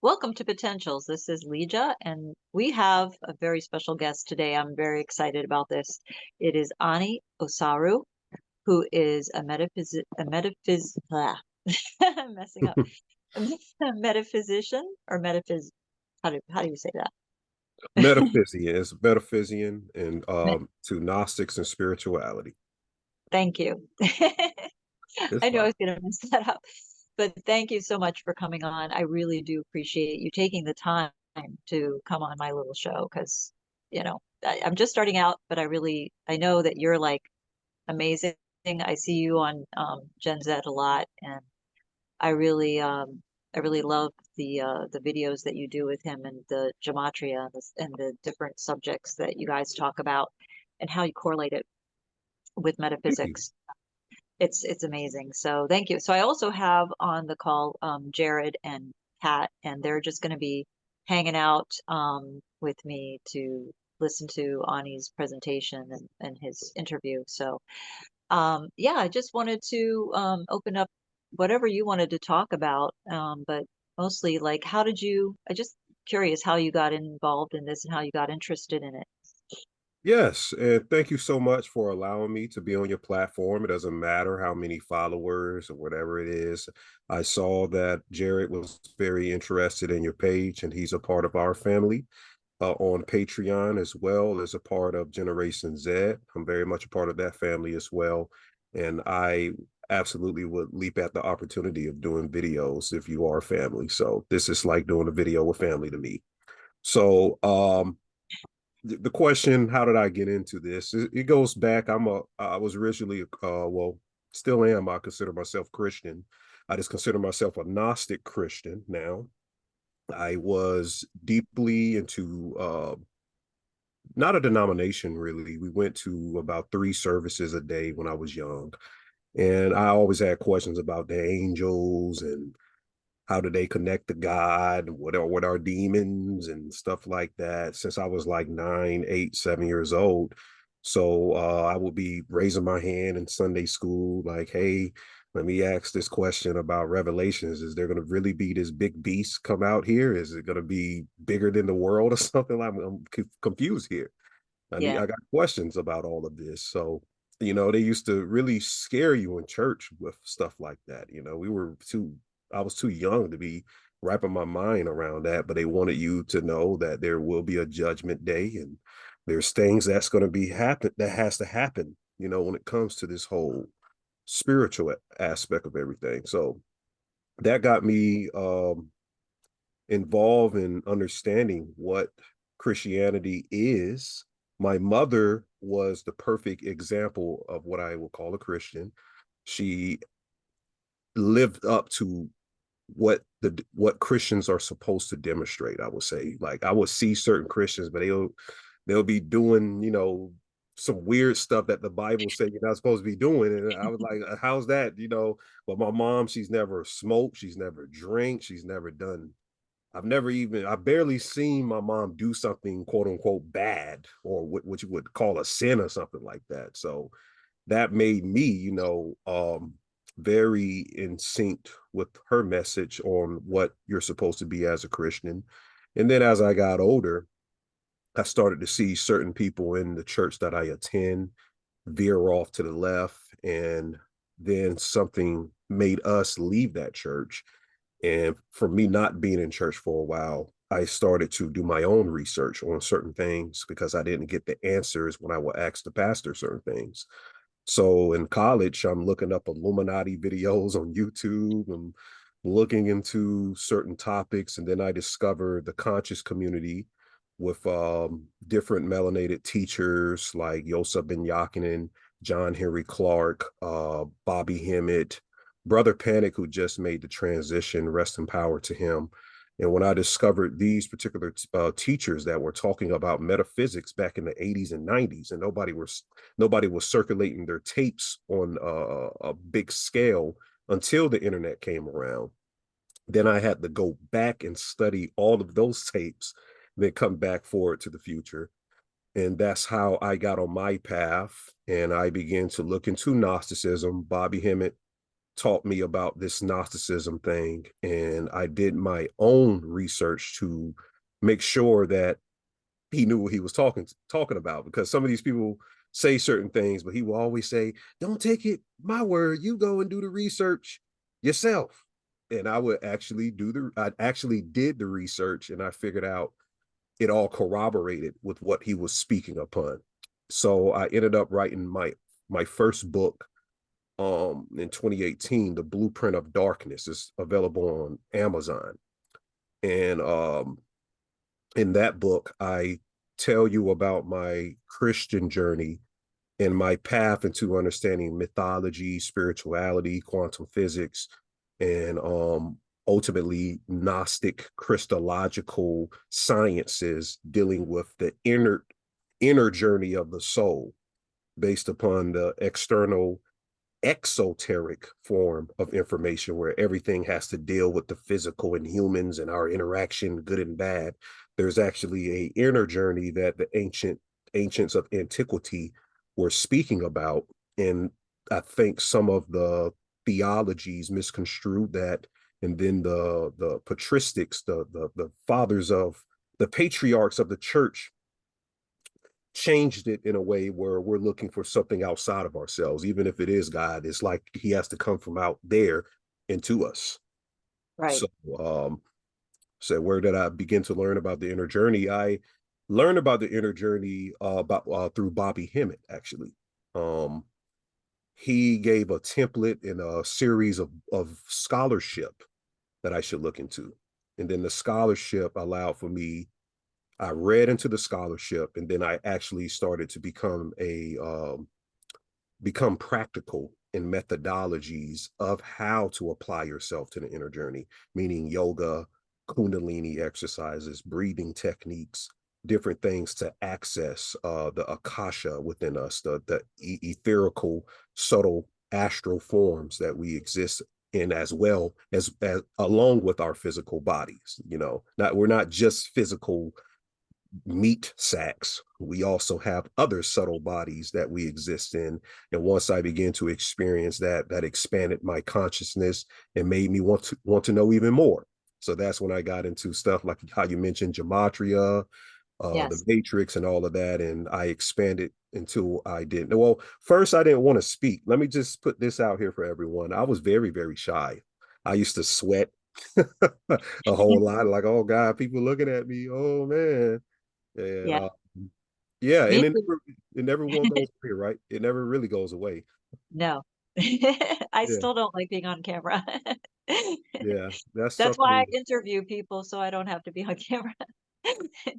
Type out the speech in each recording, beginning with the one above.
Welcome to Potentials. This is Lija, and we have a very special guest today. I'm very excited about this. It is Ani Osaru, who is I'm messing up, a metaphysician or how do you say that? Metaphysian is metaphysian and Me- to Gnostics and spirituality. Thank you. It's I know I fine. was going to mess that up, but thank you so much for coming on. I really do appreciate you taking the time to come on my little show because, I'm just starting out, but I know that you're like amazing. I see you on Gen Z a lot, and I really, I really love the videos that you do with him and the gematria and the different subjects that you guys talk about and how you correlate it with Thank you. metaphysics. It's amazing. So thank you. So I also have on the call Jared and Pat, and they're just going to be hanging out with me to listen to Ani's presentation and his interview. So yeah, I just wanted to open up whatever you wanted to talk about, but mostly like I just curious how you got involved in this and how you got interested in it. Yes, and thank you so much for allowing me to be on your platform. It doesn't matter how many followers or whatever it is. I saw that Jared was very interested in your page, and he's a part of our family on Patreon as well as a part of Generation Z. I'm very much a part of that family as well, and I absolutely would leap at the opportunity of doing videos if you are family. So this is like doing a video with family to me. So the question, how did I get into this? It goes back. I was originally well, still am. I consider myself Christian. I just consider myself a Gnostic Christian now. I was deeply into not a denomination really. We went to about 3 services a day when I was young. And I always had questions about the angels and how do they connect to God, what are demons and stuff like that since I was like 9, 8, 7 years old. So I would be raising my hand in Sunday school, like, hey, let me ask this question about revelations. Is there going to really be this big beast come out here? Is it going to be bigger than the world or something? I'm confused here. Yeah. I got questions about all of this. So, they used to really scare you in church with stuff like that. I was too young to be wrapping my mind around that, but they wanted you to know that there will be a judgment day and there's things that's going to be happen that has to happen, when it comes to this whole spiritual aspect of everything. So that got me involved in understanding what Christianity is. My mother was the perfect example of what I would call a Christian. She lived up to what Christians are supposed to demonstrate. I would say, like I would see certain Christians, but they'll be doing, some weird stuff that the Bible said you're not supposed to be doing. And I was like, how's that? But my mom, she's never smoked, she's never drank, she's never done I've barely seen my mom do something quote unquote bad or what you would call a sin or something like that. So that made me, very in sync with her message on what you're supposed to be as a Christian. And then as I got older, I started to see certain people in the church that I attend veer off to the left. And then something made us leave that church, and for me not being in church for a while, I started to do my own research on certain things because I didn't get the answers when I would ask the pastor certain things. So in college, I'm looking up Illuminati videos on YouTube and looking into certain topics. And then I discovered the conscious community with different melanated teachers like Yosef Ben Yakinen, John Henry Clark, Bobby Hemmett, Brother Panic, who just made the transition, rest in power to him. And when I discovered these particular teachers that were talking about metaphysics back in the 80s and 90s, and nobody was circulating their tapes on a big scale until the internet came around. Then I had to go back and study all of those tapes, then come back forward to the future. And that's how I got on my path. And I began to look into Gnosticism. Bobby Hemmett taught me about this Gnosticism thing, and I did my own research to make sure that he knew what he was talking about, because some of these people say certain things, but he will always say, don't take it my word, you go and do the research yourself. And I actually did the research, and I figured out it all corroborated with what he was speaking upon. So I ended up writing my first book in 2018. The Blueprint of Darkness is available on Amazon. And in that book, I tell you about my Christian journey and my path into understanding mythology, spirituality, quantum physics, and ultimately Gnostic Christological sciences dealing with the inner journey of the soul based upon the external exoteric form of information where everything has to deal with the physical and humans and our interaction, good and bad. There's actually a inner journey that the ancients of antiquity were speaking about, and I think some of the theologies misconstrued that, and then the patristics, the fathers of the patriarchs of the church changed it in a way where we're looking for something outside of ourselves. Even if it is God, it's like he has to come from out there into us. Right. So so where did I begin to learn about the inner journey? I learned about the inner journey through Bobby Hemmett, actually. He gave a template and a series of scholarship that I should look into, and then the scholarship allowed for me. I read into the scholarship, and then I actually started to become practical in methodologies of how to apply yourself to the inner journey, meaning yoga, kundalini exercises, breathing techniques, different things to access the akasha within us, the etherical, subtle astral forms that we exist in, as well as along with our physical bodies. We're not just physical meat sacks. We also have other subtle bodies that we exist in. And once I began to experience that, that expanded my consciousness and made me want to know even more. So that's when I got into stuff like how you mentioned gematria, the Yes. matrix, and all of that. And I expanded until I didn't. Well, first I didn't want to speak. Let me just put this out here for everyone. I was very, very shy. I used to sweat a whole lot, like, oh God, people looking at me. Oh man. And Yeah. yeah, and Me too. it never will goes away, right? It never really goes away. No. I Yeah, still don't like being on camera. yeah, that's That's why I something. interview people so I don't have to be on camera.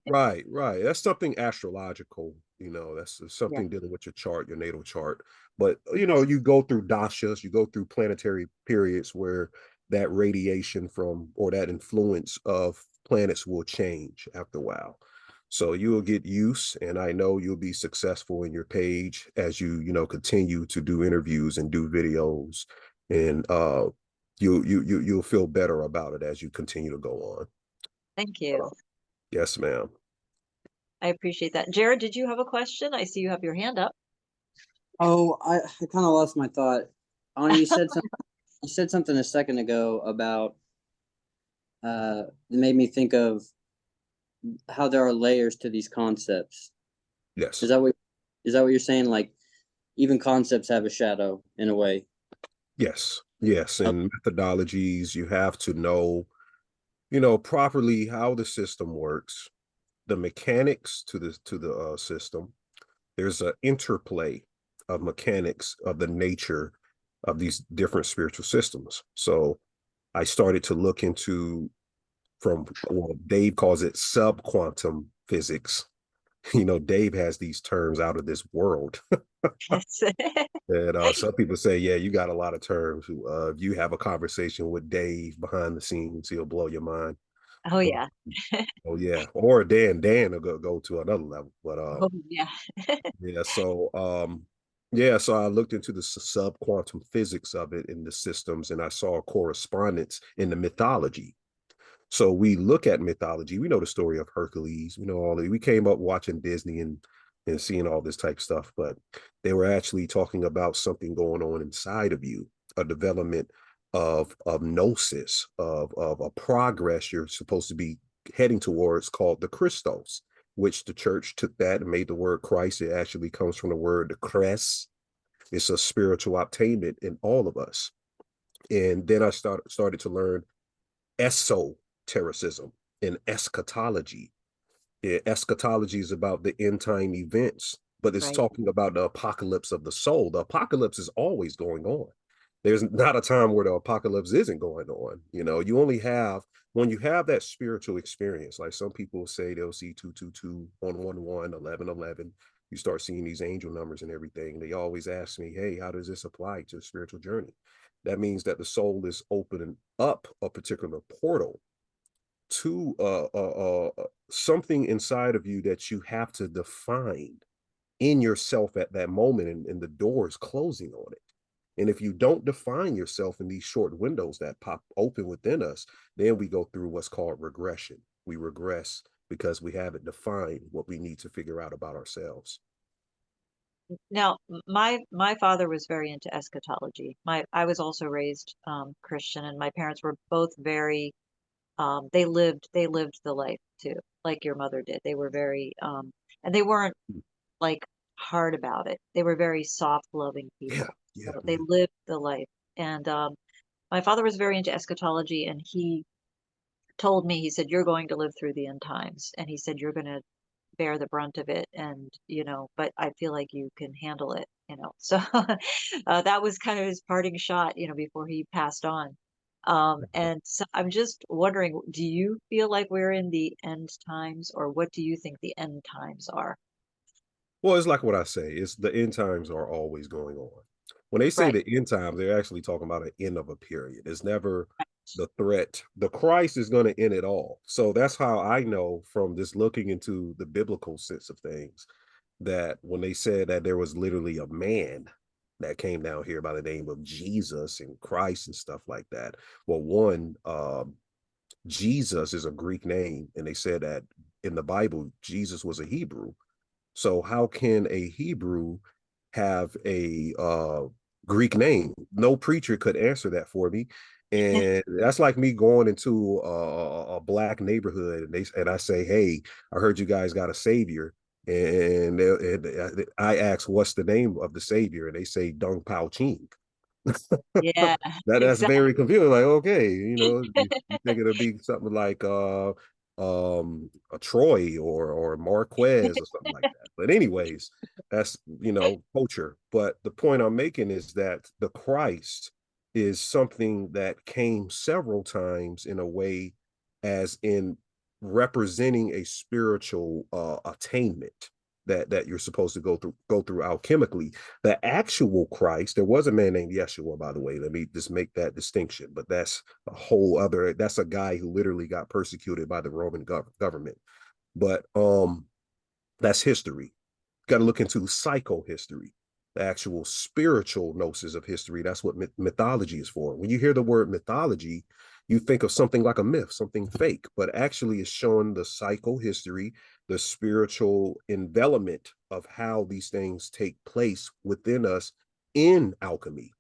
Right, right. That's something astrological. That's Yeah. something dealing with your chart, your natal chart. But you go through dashas, you go through planetary periods where that radiation from or that influence of planets will change after a while. So you will get used, and I know you'll be successful in your page as continue to do interviews and do videos, and you'll feel better about it as you continue to go on. Thank But, you. yes, ma'am. I appreciate that. Jared, did you have a question? I see you have your hand up. Oh, I kind of lost my thought. Ani, you said something a second ago about it made me think of how there are layers to these concepts. Yes. Is that what you're saying? Like even concepts have a shadow in a way. Yes. Yes. Oh, And methodologies, you have to know properly how the system works, the mechanics to the system. There's an interplay of mechanics of the nature of these different spiritual systems. So I started to look into, from, well, Dave calls it subquantum physics. Dave has these terms out of this world. Yes. And some people say, yeah, you got a lot of terms. If you have a conversation with Dave behind the scenes, he'll blow your mind. Oh But, yeah. oh yeah, or Dan will go to another level. But Oh yeah. yeah, so I looked into the sub-quantum physics of it in the systems, and I saw a correspondence in the mythology. So we look at mythology. We know the story of Hercules. We know we came up watching Disney and seeing all this type stuff, but they were actually talking about something going on inside of you. a development of gnosis, of a progress you're supposed to be heading towards, called the Christos, which the church took that and made the word Christ. It actually comes from the word the Chres. It's a spiritual attainment in all of us. And then I started to learn esotericism and eschatology. Yeah, eschatology is about the end time events, but it's Right. talking about the apocalypse of the soul. The apocalypse is always going on. There's not a time where the apocalypse isn't going on. You know, you only have, when you have that spiritual experience, like some people say they'll see 222, 111, 1111. You start seeing these angel numbers and everything. They always ask me, hey, how does this apply to the spiritual journey? That means that the soul is opening up a particular portal to something inside of you that you have to define in yourself at that moment, and the door is closing on it. And if you don't define yourself in these short windows that pop open within us, then we go through what's called regression. We regress because we haven't defined what we need to figure out about ourselves. Now, my father was very into eschatology. I was also raised Christian, and my parents were both very they lived the life too, like your mother did. They were very and they weren't like hard about it. They were very soft, loving Yeah, people. yeah. So they lived the life. And my father was very into eschatology, and he told me, he said, "You're going to live through the end times," and he said, "You're going to bear the brunt of it, and but I feel like you can handle it." So that was kind of his parting shot, before he passed on. And so I'm just wondering, do you feel like we're in the end times, or what do you think the end times are? Well, it's like what I say, it's the end times are always going on. When they say Right. the end times, they're actually talking about an end of a period. It's never the threat. The Christ is going to end it all. So that's how I know, from just looking into the biblical sense of things, that when they said that there was literally a man that came down here by the name of Jesus and Christ and stuff like that. Well, one, Jesus is a Greek name, and they said that in the Bible, Jesus was a Hebrew. So how can a Hebrew have a Greek name? No preacher could answer that for me. And that's like me going into a black neighborhood, and I say, "Hey, I heard you guys got a savior," and I ask, "What's the name of the savior?" And they say, "Dong Pao Ching." Yeah, That's exactly. very confusing. Like, okay, you think it'll be something like a Troy or Marquez or something like that. But anyways, that's culture. But the point I'm making is that the Christ is something that came several times in a way, as in representing a spiritual attainment that you're supposed to go through alchemically. The actual Christ, there was a man named Yeshua, by the way. Let me just make that distinction. But that's a whole other, that's a guy who literally got persecuted by the Roman government. But that's history. Got to look into psychohistory, the actual spiritual gnosis of history. That's what mythology is for. When you hear the word mythology, you think of something like a myth, something fake, but actually it's showing the psychohistory, the spiritual envelopment of how these things take place within us in alchemy,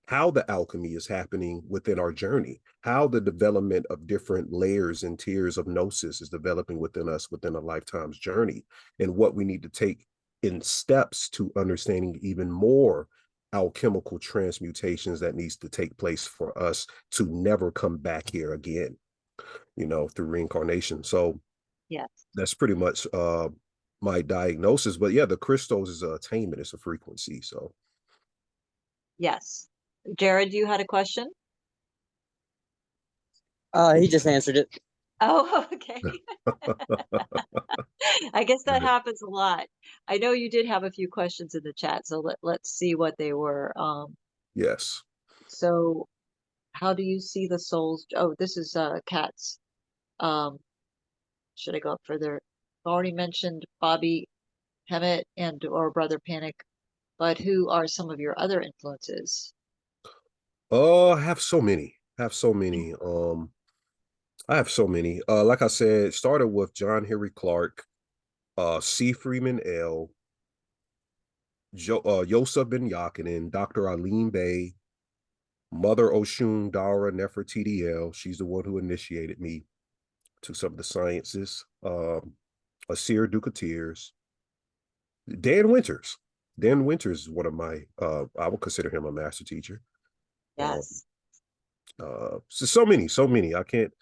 how the alchemy is happening within our journey, how the development of different layers and tiers of gnosis is developing within us within a lifetime's journey, and what we need to take in steps to understanding even more alchemical transmutations that needs to take place for us to never come back here again, through reincarnation. So Yes. that's pretty much my diagnosis. But yeah, the Christos is a attainment, it's a frequency. So Yes. Jared, you had a question? He just answered it. Oh, okay. I guess that happens a lot. I know you did have a few questions in the chat, so let's see what they were. Yes. So how do you see the souls? Oh, this is Kat's. Um, should I go up further? Already mentioned Bobby Hemmett and or Brother Panic, but who are some of your other influences? Oh, I have so many. I have so many. I have so many. Like I said, started with John Henry Clark, C. Freeman L., Yosef Ben Yakinen, Dr. Aline Bay, Mother Oshun Dara Nefertiti, she's the one who initiated me to some of the sciences. Asir Dukateers, Dan Winters. Dan Winters is one of my, I would consider him a master teacher. Yes. So many. I can't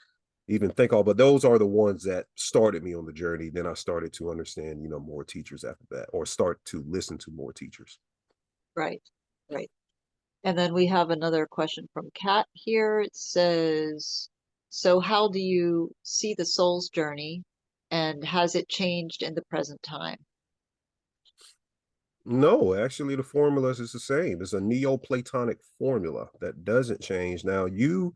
even think all, but those are the ones that started me on the journey. Then I started to understand, more teachers after that, or start to listen to more teachers. Right. Right. And then we have another question from Kat here. It says, so how do you see the soul's journey, and has it changed in the present time? No, actually, the formula is the same. It's a Neoplatonic formula that doesn't change. Now, you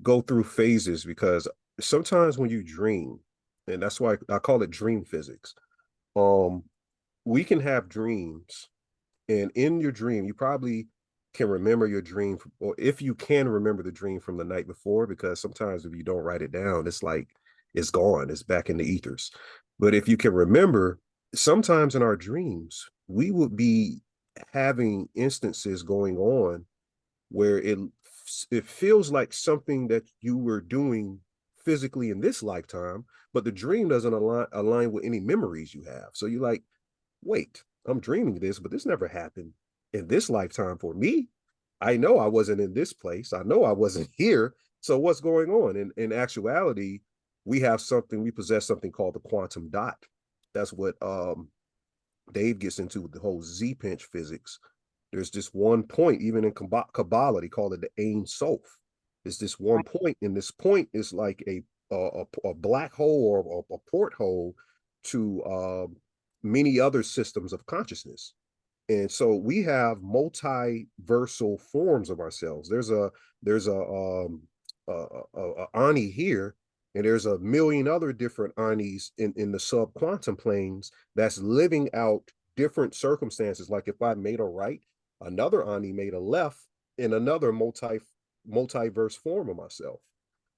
go through phases because sometimes when you dream, and that's why I call it dream physics, we can have dreams, and in your dream, you probably can remember your dream, or if you can remember the dream from the night before, because sometimes if you don't write it down, it's like it's gone, it's back in the ethers. But if you can remember, sometimes in our dreams, we would be having instances going on where it feels like something that you were doing physically in this lifetime, but the dream doesn't align with any memories you have. So you're like, wait, I'm dreaming this, but this never happened in this lifetime for me. I know I wasn't in this place. I know I wasn't here. So what's going on? In actuality, we possess something called the quantum dot. That's what Dave gets into with the whole Z-pinch physics. There's this one point, even in Kabbalah, they call it the Ein Sof. It's this one point, and this point is like a black hole or a porthole to many other systems of consciousness. And so we have multiversal forms of ourselves. There's a Ani here, and there's a million other different Anis in the subquantum planes that's living out different circumstances. Like if I made a right, another Ani made a left in another multiverse form of myself.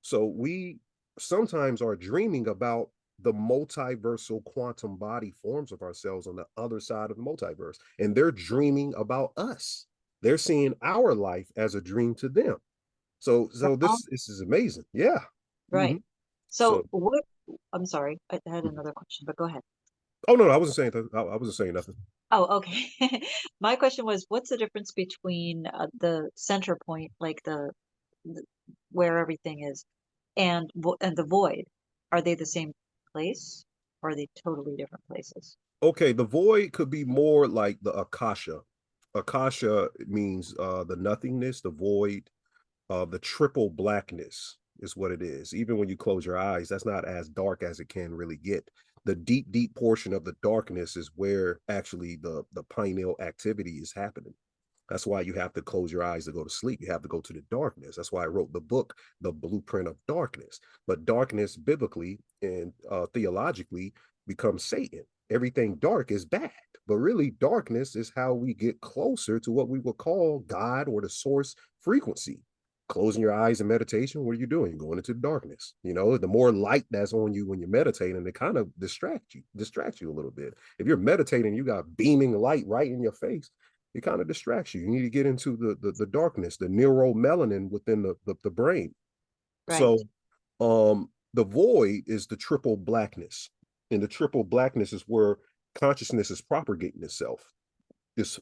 So we sometimes are dreaming about the multiversal quantum body forms of ourselves on the other side of the multiverse, and they're dreaming about us. They're seeing our life as a dream to them. So this is amazing. Yeah. Right. Mhm. So So what, I'm sorry, I had another question, but go ahead. oh no, I wasn't saying that. I wasn't saying nothing. Oh, okay. My question was, what's the difference between the center point, like the where everything is, and and the void? Are they the same place, or are they totally different places? Okay, the void could be more like the akasha. Akasha means the nothingness, the void, the triple blackness is what it is. Even when you close your eyes, that's not as dark as it can really get. The deep portion of the darkness is where actually the pineal activity is happening. That's why you have to close your eyes to go to sleep. You have to go to the darkness. That's why I wrote the book, The Blueprint of Darkness. But darkness, biblically and theologically, becomes Satan. Everything dark is bad. But really, darkness is how we get closer to what we would call God or the source frequency. Closing your eyes in meditation, what are you doing? Going into the darkness. The more light that's on you when you're meditating, it kind of distracts you a little bit. If you're meditating, you got beaming light right in your face, it kind of distracts you. You need to get into the darkness, the neuromelanin within the brain. Right. So the void is the triple blackness. And the triple blackness is where consciousness is propagating itself. It's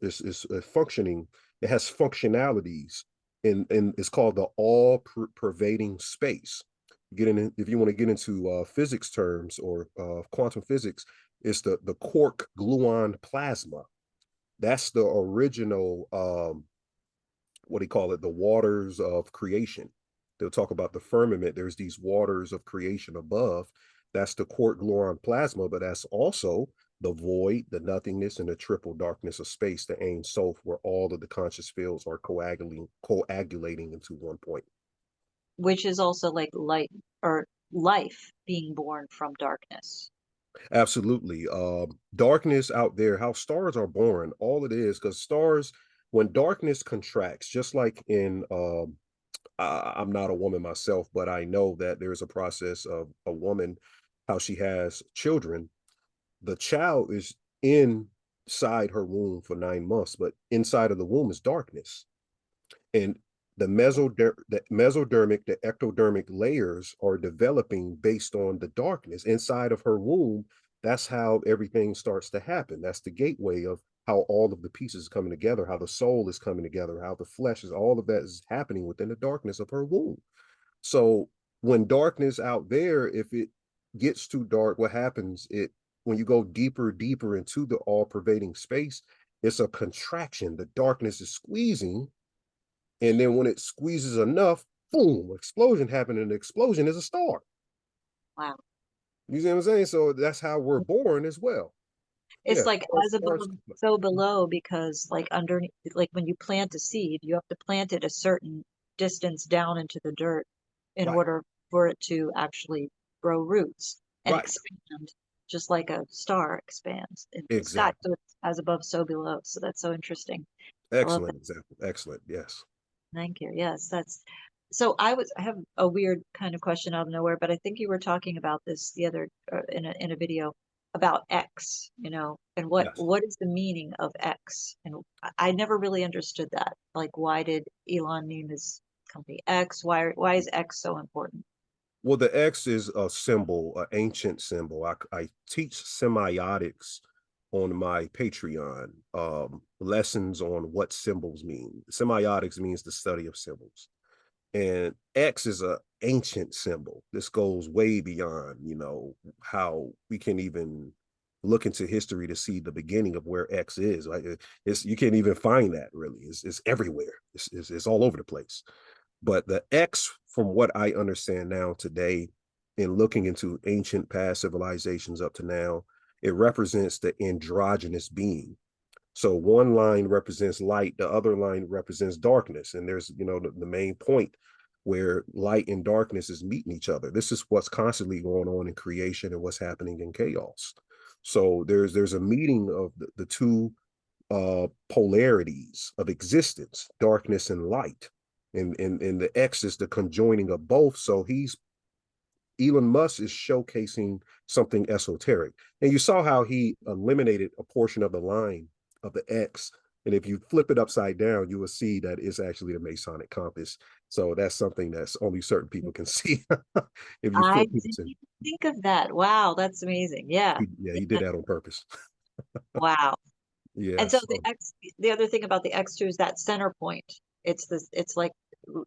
functioning, it has functionalities, and it's called the all pervading space. If you want to get into physics terms or quantum physics, it's the quark gluon plasma. That's the original what do you call it, the waters of creation. They'll talk about the firmament. There's these waters of creation above. That's the quark gluon plasma, but that's also the void, the nothingness, and the triple darkness of space, the Ein Sof, where all of the conscious fields are coagulating into one point. Which is also like light or life being born from darkness. Absolutely. Darkness out there, how stars are born, all it is, because stars, when darkness contracts, just like in I'm not a woman myself, but I know that there's a process of a woman, how she has children. The child is inside her womb for 9 months, but inside of the womb is darkness. And the mesodermic, the ectodermic layers are developing based on the darkness inside of her womb. That's how everything starts to happen. That's the gateway of how all of the pieces coming together, how the soul is coming together, how the flesh is, all of that is happening within the darkness of her womb. So when darkness out there, if it gets too dark, what happens? When you go deeper into the all-pervading space, it's a contraction. The darkness is squeezing, and then when it squeezes enough, boom, explosion happened, and the explosion is a star. Wow. You see what I'm saying? So that's how we're born as well. It's Yeah, like as above, so below, because like underneath, like when you plant a seed, you have to plant it a certain distance down into the dirt in right, order for it to actually grow roots and right, expand, just like a star expands into the sky. exactly. So it's as above, so below. So that's so interesting. I love that. Excellent example. Excellent. Yes. Thank you. Yes, that's so I have a weird kind of question out of nowhere, but I think you were talking about this the other in a video about X, and Yes. what is the meaning of X? And I never really understood that. Like, why did Elon name his company X? Why is X so important? Well, the X is a symbol, an ancient symbol. I teach semiotics on my Patreon, lessons on what symbols mean. Semiotics means the study of symbols. And X is an ancient symbol. This goes way beyond, how we can even look into history to see the beginning of where X is. Like you can't even find that really. It's everywhere. It's all over the place. But the X, from what I understand now today, in looking into ancient past civilizations up to now, it represents the androgynous being. So one line represents light, the other line represents darkness. And there's, the main point where light and darkness is meeting each other. This is what's constantly going on in creation and what's happening in chaos. So there's a meeting of the two polarities of existence, darkness and light. And the X is the conjoining of both. So Elon Musk is showcasing something esoteric. And you saw how he eliminated a portion of the line of the X. And if you flip it upside down, you will see that it's actually the Masonic compass. So that's something that's only certain people can see. If you I flip didn't it, even think of that. Wow, that's amazing. Yeah. yeah, he did that on purpose. Wow. Yeah. And so So the other thing about the X2 is that center point. It's like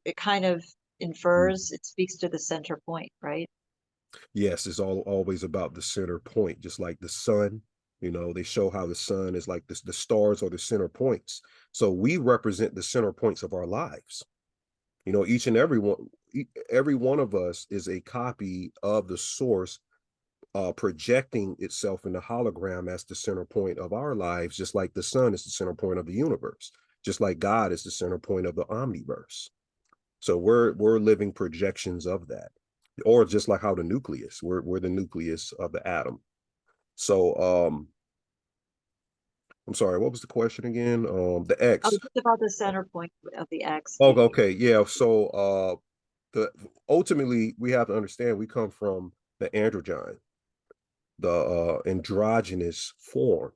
it kind of infers, it speaks to the center point, right? yes, it's always about the center point, just like the sun. They show how the sun is like this, the stars are the center points. So we represent the center points of our lives. Each and every one of us is a copy of the source, projecting itself in the hologram as the center point of our lives, just like the sun is the center point of the universe, just like God is the center point of the omniverse. So we're living projections of that, or just like how the nucleus, we're the nucleus of the atom. So I'm sorry, what was the question again? The Oh, X. just about the center point of the X. Oh, okay, yeah. So the ultimately we have to understand we come from the androgyne, the androgynous form.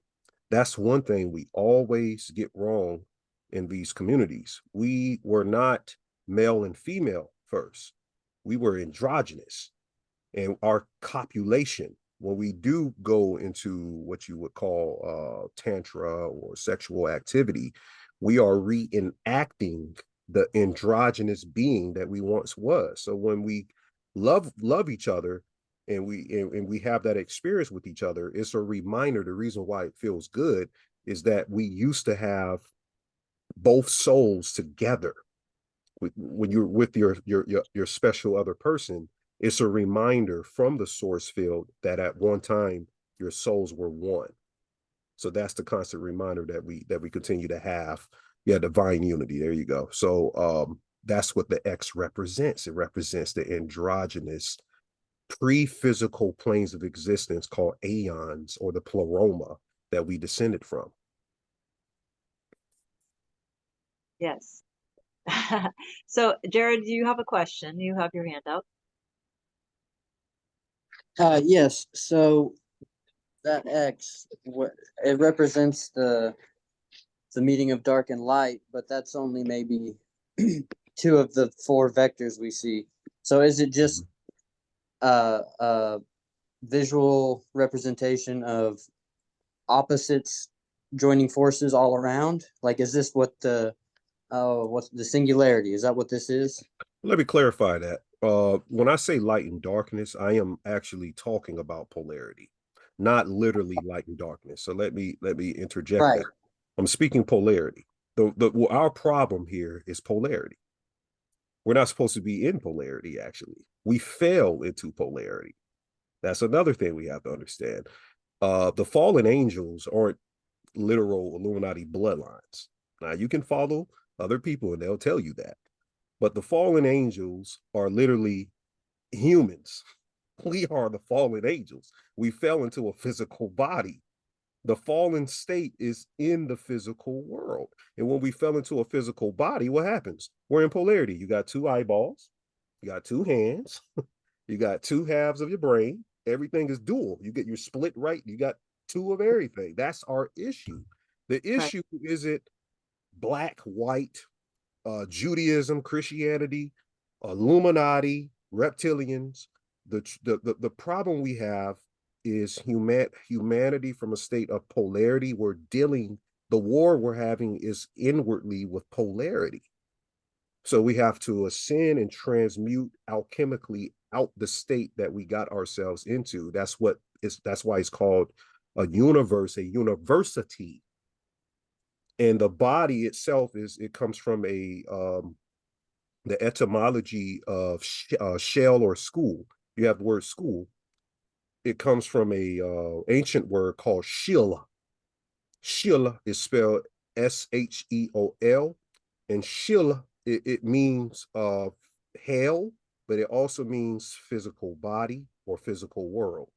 That's one thing we always get wrong in these communities. We were not male and female first. We were androgynous. And our copulation, when we do go into what you would call tantra or sexual activity, we are reenacting the androgynous being that we once was. So when we love each other, and we have that experience with each other, it's a reminder. The reason why it feels good is that we used to have both souls together. When you're with your special other person, it's a reminder from the source field that at one time your souls were one. So that's the constant reminder that we continue to have. Yeah, divine unity. There you go. So that's what the X represents. It represents the androgynous pre-physical planes of existence called aeons, or the pleroma that we descended from. Yes. So, Jared, do you have a question? You have your hand up. Yes. So that X, it represents the meeting of dark and light, but that's only maybe two of the four vectors we see. So is it just a visual representation of opposites joining forces all around? Like, is this what what's the singularity? Is that what this is? Let me clarify that. When I say light and darkness, I am actually talking about polarity, not literally light and darkness. So let me interject Right. that. I'm speaking polarity. Our problem here is polarity. We're not supposed to be in polarity, actually. We fell into polarity. That's another thing we have to understand. The fallen angels aren't literal Illuminati bloodlines. Now, you can follow other people and they'll tell you that. But the fallen angels are literally humans. We are the fallen angels. We fell into a physical body. The fallen state is in the physical world. And when we fell into a physical body, what happens? We're in polarity. You got two eyeballs, you got two hands, you got two halves of your brain. Everything is dual. You're split right. You got two of everything. That's our issue. The issue is it black, white, Judaism, Christianity, Illuminati, reptilians. The problem we have is humanity from a state of polarity. The war we're having is inwardly with polarity. So we have to ascend and transmute alchemically out the state that we got ourselves into. That's why it's called a universe, a university. And the body itself it comes from the etymology of shell or school. You have the word school. It comes from a ancient word called shil. Shil is spelled Sheol, and shil it means hell, but it also means physical body or physical world.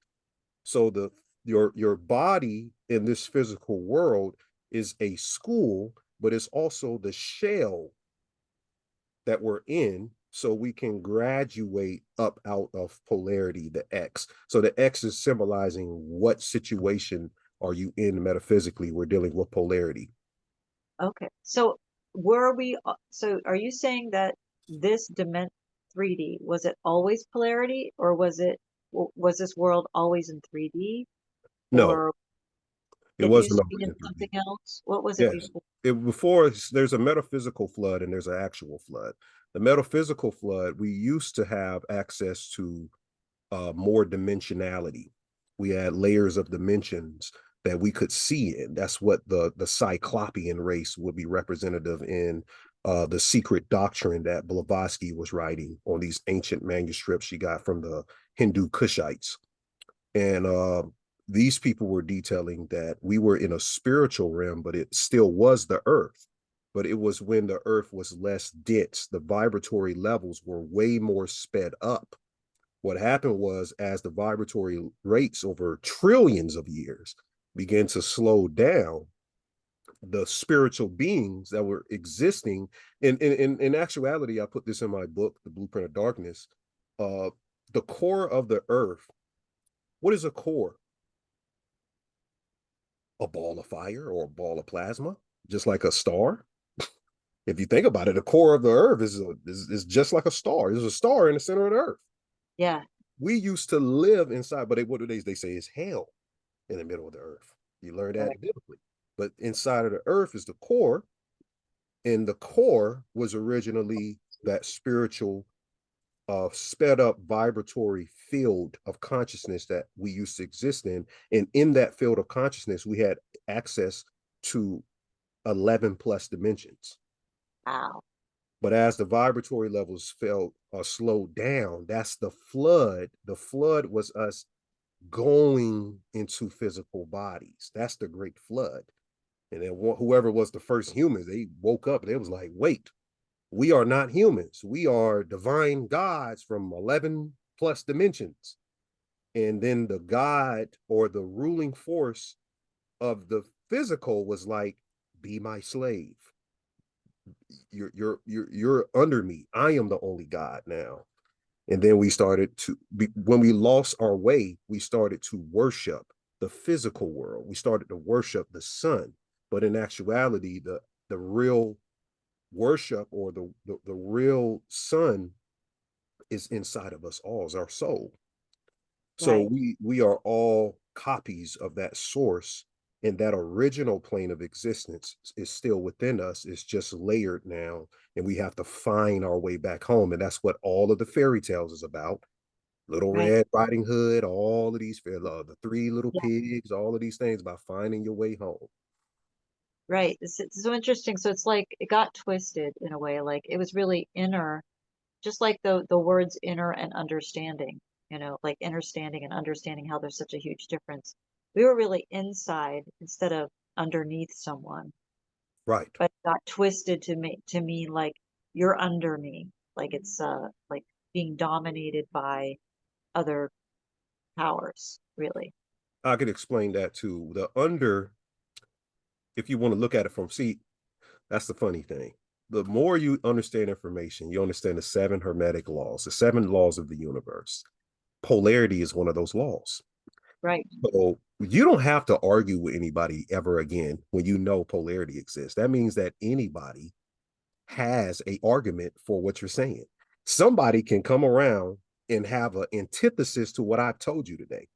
So your body in this physical world is a school, but it's also the shell that we're in, so we can graduate up out of polarity, the X. So the X is symbolizing what situation are you in metaphysically. We're dealing with polarity. Okay. So so are you saying that this dimension 3D, was it always polarity, or was this world always in 3D, No, or it it used wasn't to be always in in 3D. something else? What was it Yes. before? Before there's a metaphysical flood and there's an actual flood. The metaphysical flood, we used to have access to more dimensionality. We had layers of dimensions that we could see in. That's what the Cyclopean race would be representative in the secret doctrine that Blavatsky was writing on these ancient manuscripts she got from the Hindu Kushites. And these people were detailing that we were in a spiritual realm, but it still was the earth. But it was when the earth was less dense, the vibratory levels were way more sped up. What happened was, as the vibratory rates over trillions of years began to slow down, the spiritual beings that were existing in actuality, I put this in my book, The Blueprint of Darkness. The core of the earth, what is a core? A ball of fire or a ball of plasma, just like a star. If you think about it, the core of the earth is just like a star. There's a star in the center of the earth. Yeah. We used to live inside, but what do they say is hell in the middle of the earth. You learn that biblically. But inside of the earth is the core, and the core was originally that spiritual sped up vibratory field of consciousness that we used to exist in. And in that field of consciousness, we had access to 11 plus dimensions. Wow. But as the vibratory levels fell slowed down, that's the flood. The flood was us going into physical bodies. That's the great flood. And then whoever was the first humans, they woke up and it was like, wait, we are not humans. We are divine gods from 11 plus dimensions. And then the God or the ruling force of the physical was like, be my slave. You're under me. I am the only God now. And then we started when we lost our way, we started to worship the physical world. We started to worship the sun. But in actuality, the real worship, or the real sun is inside of us all, is our soul. So Right. we are all copies of that source, and that original plane of existence is still within us. It's just layered now, and we have to find our way back home. And that's what all of the fairy tales is about. Little Right. Red Riding Hood, all of these, the Three Little Yeah. Pigs, all of these things about finding your way home. Right. It's so interesting. So it's like it got twisted in a way. Like it was really inner, just like the words inner and understanding, like understanding and understanding how there's such a huge difference. We were really inside instead of underneath someone, Right. but it got twisted to mean like you're under me, like it's like being dominated by other powers, really. I could explain that too. The under, if you want to look at it from, see, that's the funny thing. The more you understand information, you understand the 7 hermetic laws, the 7 laws of the universe. Polarity is one of those laws. Right. So you don't have to argue with anybody ever again when you know polarity exists. That means that anybody has a argument for what you're saying. Somebody can come around and have an antithesis to what I've told you today.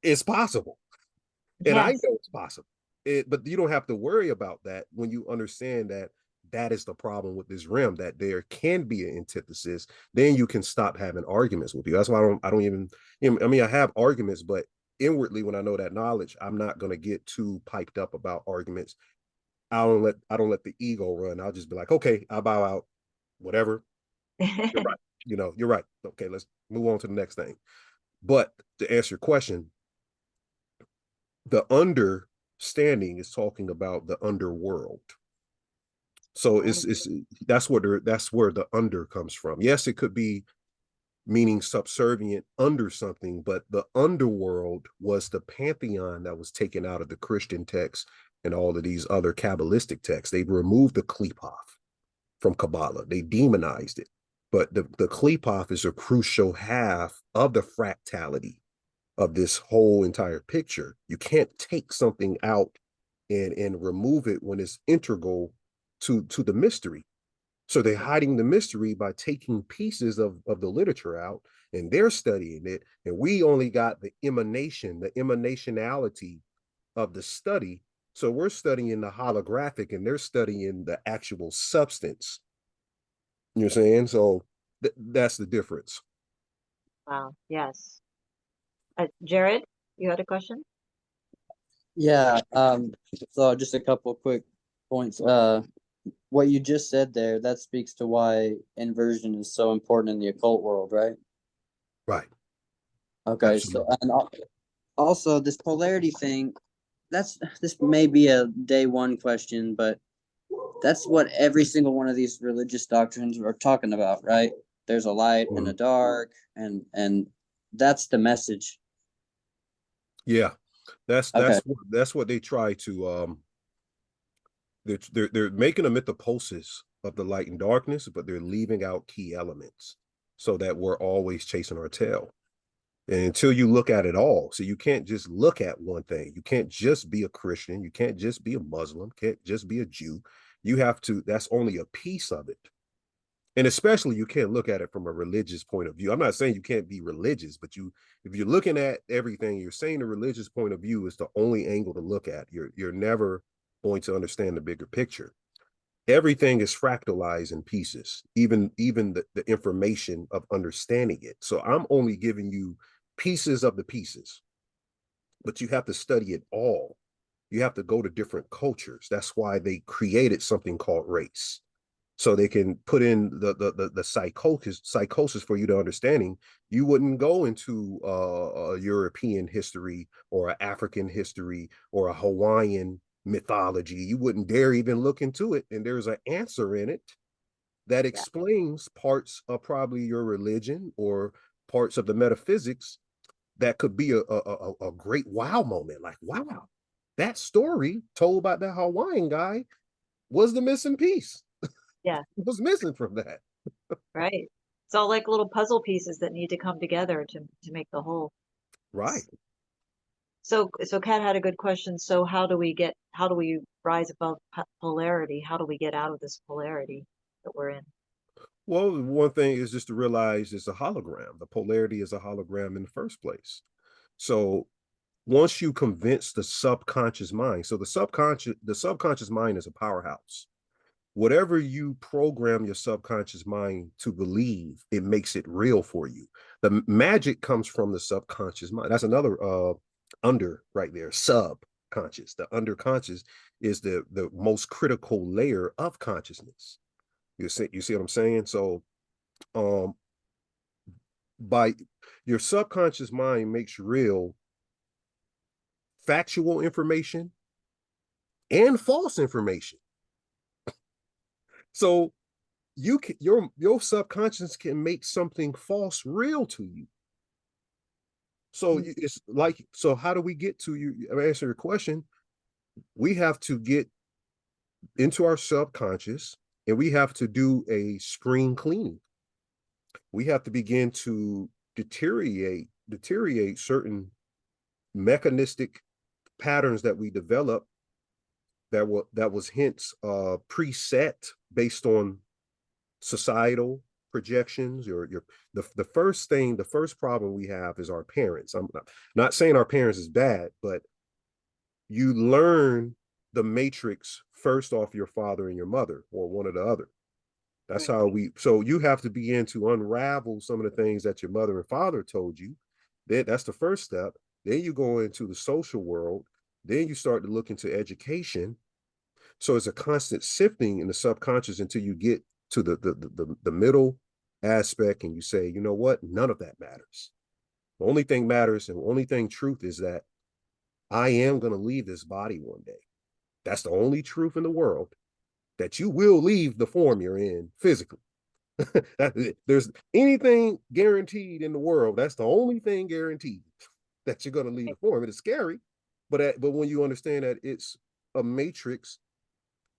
It's possible. And I know Yes. it's possible. But you don't have to worry about that when you understand that that is the problem with this realm, that there can be an antithesis. Then you can stop having arguments with you. That's why I don't even, I mean, I have arguments, but inwardly, when I know that knowledge, I'm not going to get too piped up about arguments. I don't let the ego run. I'll just be like, okay, I'll bow out, whatever. You're right. You're right. Okay, let's move on to the next thing. But to answer your question, the understanding is talking about the underworld. So it's that's where the under comes from. Yes, it could be meaning subservient under something, but the underworld was the pantheon that was taken out of the Christian text and all of these other Kabbalistic texts. They removed the Qliphoth from Kabbalah. They demonized it. But the Qliphoth is a crucial half of the fractality of this whole entire picture. You can't take something out and remove it when it's integral to the mystery. So they're hiding the mystery by taking pieces of the literature out, and they're studying it. And we only got the emanationality of the study. So we're studying the holographic and they're studying the actual substance. You know what I'm saying? So that's the difference. Wow. Yes. Jared, you had a question? Yeah. So just a couple of quick points. What you just said there, that speaks to why inversion is so important in the occult world, right? Right. Okay. So, Absolutely. and also this polarity thing, this may be a day one question, but that's what every single one of these religious doctrines are talking about, right? There's a light and a dark, and that's the message. Yeah. That's Okay. that's what they try to they're making a mythoposis of the light and darkness, but they're leaving out key elements so that we're always chasing our tail. And until you look at it all, so you can't just look at one thing. You can't just be a Christian. You can't just be a Muslim. Can't just be a Jew. You have to, that's only a piece of it. And especially you can't look at it from a religious point of view. I'm not saying you can't be religious, but if you're looking at everything, you're saying the religious point of view is the only angle to look at. You're never going to understand the bigger picture. Everything is fractalized in pieces, even the information of understanding it. So I'm only giving you pieces of the pieces, but you have to study it all. You have to go to different cultures. That's why they created something called race, so they can put in the psychosis for you to understanding. You wouldn't go into a European history or an African history or a Hawaiian mythology. You wouldn't dare even look into it, and there's an answer in it that Yeah. explains parts of probably your religion or parts of the metaphysics that could be a great wow moment. Like, wow, that story told about that Hawaiian guy was the missing piece. Yeah. Was missing from that. Right. It's all like little puzzle pieces that need to come together to make the whole. Right. So Kat had a good question. So how do we rise above polarity. How do we get out of this polarity that we're in? Well, one thing is just to realize it's a hologram. The polarity is a hologram in the first place. So once you convince the subconscious mind, so the subconscious mind is a powerhouse. Whatever you program your subconscious mind to believe, it makes it real for you. The magic comes from the subconscious mind. That's another under right there, subconscious. The underconscious is the most critical layer of consciousness. You see what I'm saying? So um by your subconscious mind makes real factual information and false information. So your subconscious can make something false real to you. So it's like, so how do we get to you? Answer your question. We have to get into our subconscious and we have to do a screen cleaning. We have to begin to deteriorate certain mechanistic patterns that we develop that was hence preset based on societal projections. The first problem we have is our parents. I'm not saying our parents is bad, but you learn the matrix first off your father and your mother, or one or the other. That's how so you have to begin to unravel some of the things that your mother and father told you. That's the first step. Then you go into the social world. Then you start to look into education. So it's a constant sifting in the subconscious until you get to the middle aspect and you say, you know what? None of that matters. The only thing matters and the only thing truth is that I am going to leave this body one day. That's the only truth in the world, that you will leave the form you're in physically. There's anything guaranteed in the world. That's the only thing guaranteed, that you're going to leave the form. It is scary, but when you understand that it's a matrix,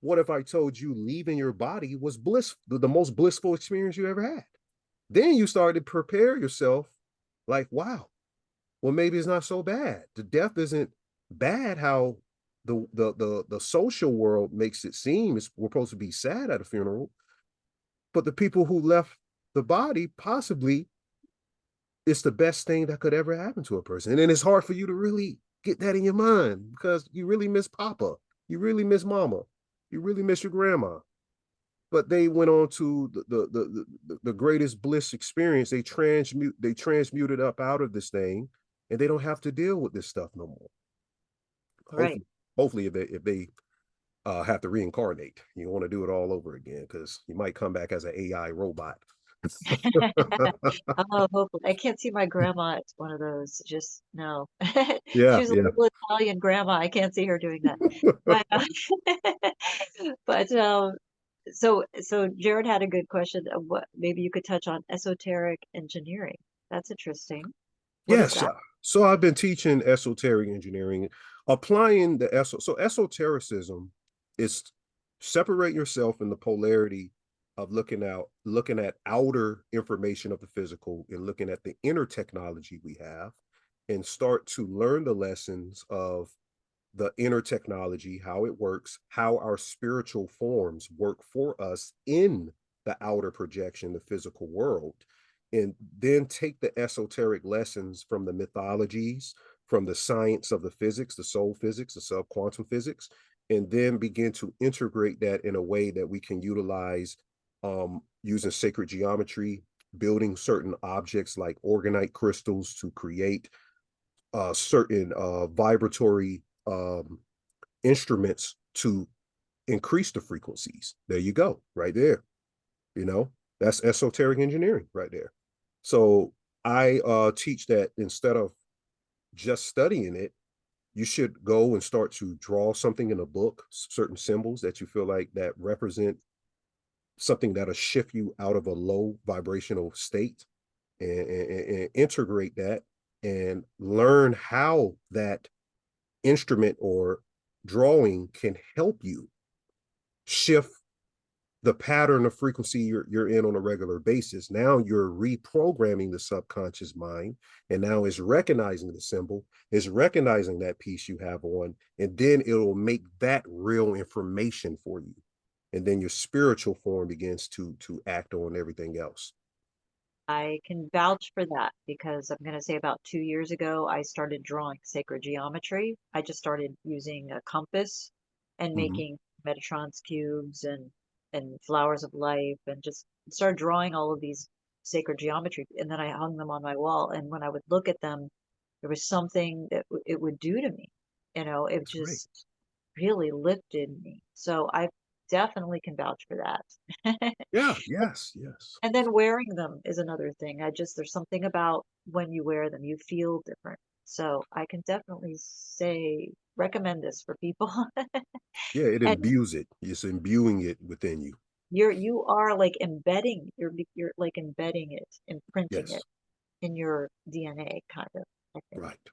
what if I told you leaving your body was the most blissful experience you ever had? Then you start to prepare yourself like, wow, well, maybe it's not so bad. The death isn't bad how the social world makes it seem. We're supposed to be sad at a funeral, but the people who left the body, possibly it's the best thing that could ever happen to a person. And then it's hard for you to really get that in your mind because you really miss Papa, you really miss Mama, you really miss your grandma. But they went on to the greatest bliss experience. They transmuted up out of this thing, and they don't have to deal with this stuff no more. Right. Hopefully, if they have to reincarnate, you want to do it all over again, because you might come back as an AI robot. Oh, hopefully. I can't see my grandma. It's one of those. Just no. Yeah, She's a yeah. little Italian grandma. I can't see her doing that. But but so Jared had a good question. What maybe you could touch on esoteric engineering. That's interesting. What is Yes. that? So I've been teaching esoteric engineering, applying so esotericism is separate yourself in the polarity of looking at outer information of the physical and looking at the inner technology we have, and start to learn the lessons of the inner technology, how it works, how our spiritual forms work for us in the outer projection, the physical world, and then take the esoteric lessons from the mythologies, from the science of the physics, the soul physics, the subquantum physics, and then begin to integrate that in a way that we can utilize using sacred geometry, building certain objects like orgonite crystals to create certain vibratory instruments to increase the frequencies. There you go, right there. You know, that's esoteric engineering right there. So I teach that instead of just studying it, you should go and start to draw something in a book, certain symbols that you feel like that represent something that'll shift you out of a low vibrational state, and integrate that and learn how that instrument or drawing can help you shift the pattern of frequency you're in on a regular basis. Now you're reprogramming the subconscious mind, and now it's recognizing the symbol, it's recognizing that piece you have on, and then it'll make that real information for you. And then your spiritual form begins to act on everything else. I can vouch for that because I'm going to say about 2 years ago, I started drawing sacred geometry. I just started using a compass and Mm-hmm. making Metatron's cubes and flowers of life, and just started drawing all of these sacred geometry. And then I hung them on my wall. And when I would look at them, there was something that it would do to me. It That's right. just really lifted me. So I definitely can vouch for that. Yeah. Yes. Yes. And then wearing them is another thing. There's something about when you wear them, you feel different. So I can definitely say, recommend this for people. Yeah. It And imbues it. It's imbuing it within you. you are like you're like embedding it, imprinting it Yes. in your DNA kind of, I think. Right.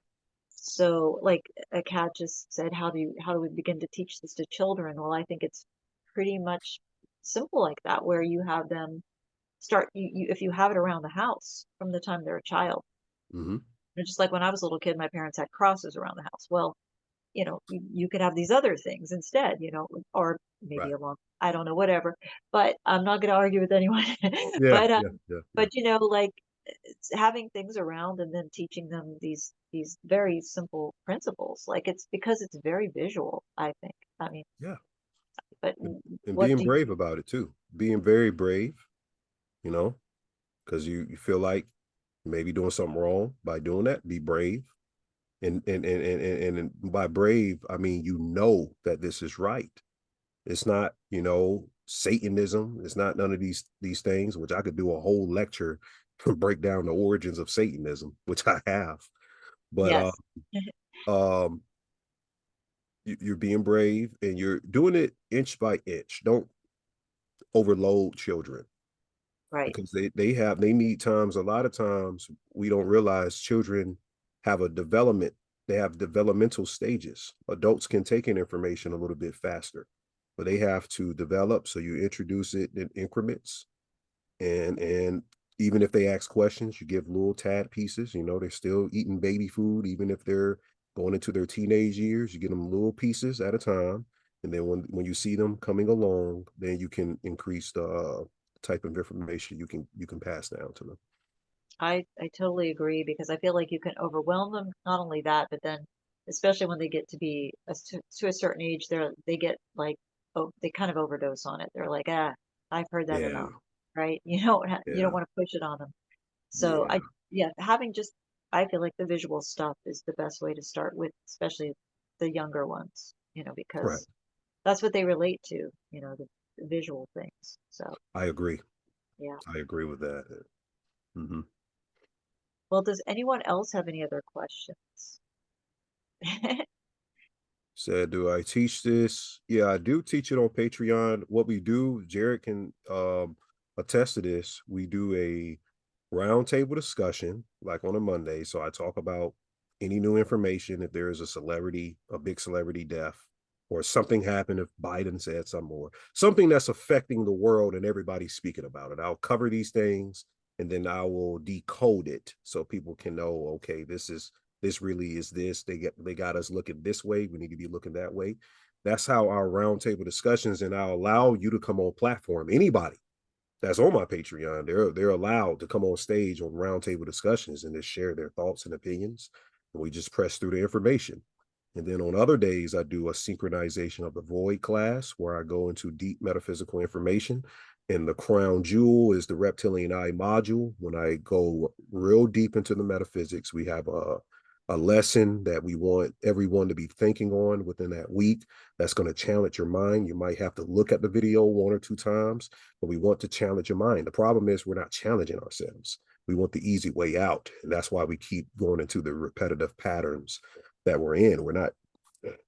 So like a cat just said, how do we begin to teach this to children? Well, I think it's pretty much simple like that, where you have them start if you have it around the house from the time they're a child. Mm-hmm. Just like when I was a little kid, my parents had crosses around the house. Well, you could have these other things instead, or maybe Right. along, I don't know, whatever. But I'm not going to argue with anyone. Yeah. but Yeah. Yeah. Yeah. like it's having things around and then teaching them these very simple principles. Like it's because it's very visual, I think. I mean, Yeah. but And what being do you brave about it too. Being very brave, you know, because you feel like maybe doing something wrong. By doing that, be brave. And by brave, I mean you know that this is right. It's not, Satanism. It's not none of these things, which I could do a whole lecture to break down the origins of Satanism, which I have. But Yes. um you're being brave and you're doing it inch by inch. Don't overload children, Right. because they need times. A lot of times we don't realize children have a development. They have developmental stages. Adults can take in information a little bit faster, but they have to develop. So you introduce it in increments, and even if they ask questions, you give little tad pieces. They're still eating baby food, even if they're going into their teenage years. You get them little pieces at a time, and then when you see them coming along, then you can increase the type of information you can pass down to them. I totally agree because I feel like you can overwhelm them. Not only that, but then especially when they get to be to a certain age, they get like, oh, they kind of overdose on it. They're like, I've heard that Yeah, enough, right? You don't yeah, want to push it on them. So yeah. yeah, having just I feel like the visual stuff is the best way to start with, especially the younger ones, Right. because that's what they relate to, the visual things. So I agree. yeah. I agree with that. Mm-hmm. Well, does anyone else have any other questions? Said, do I teach this? Yeah, I do teach it on Patreon. What we do, Jared can attest to this. We do a roundtable discussion like on a Monday. So I talk about any new information. If there is a big celebrity death, or something happened, if Biden said something, or something that's affecting the world and everybody's speaking about it, I'll cover these things, and then I will decode it so people can know, okay, this really is this. They got us looking this way. We need to be looking that way. That's how our roundtable discussions, and I'll allow you to come on platform. Anybody that's on my Patreon, they're allowed to come on stage on roundtable discussions and just share their thoughts and opinions. And we just press through the information. And then on other days, I do a synchronization of the void class where I go into deep metaphysical information. And the crown jewel is the reptilian eye module. When I go real deep into the metaphysics, we have a lesson that we want everyone to be thinking on within that week. That's going to challenge your mind. You might have to look at the video 1 or 2 times, but we want to challenge your mind. The problem is we're not challenging ourselves. We want the easy way out. And that's why we keep going into the repetitive patterns that we're in. We're not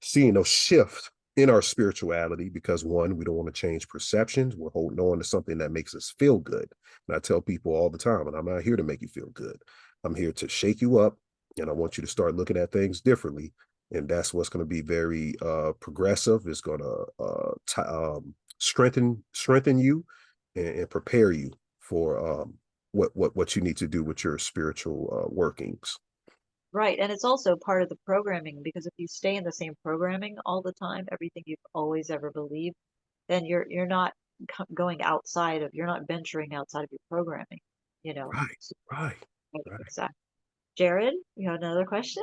seeing no shift in our spirituality because, one, we don't want to change perceptions. We're holding on to something that makes us feel good. And I tell people all the time, and I'm not here to make you feel good. I'm here to shake you up, and I want you to start looking at things differently. And that's what's going to be very progressive. It's going to strengthen you and prepare you for what you need to do with your spiritual workings. Right. And it's also part of the programming, because if you stay in the same programming all the time, everything you've always ever believed, then you're not going outside of, you're not venturing outside of your programming, you know. Right, So, right, right. exactly. Jared, you have another question?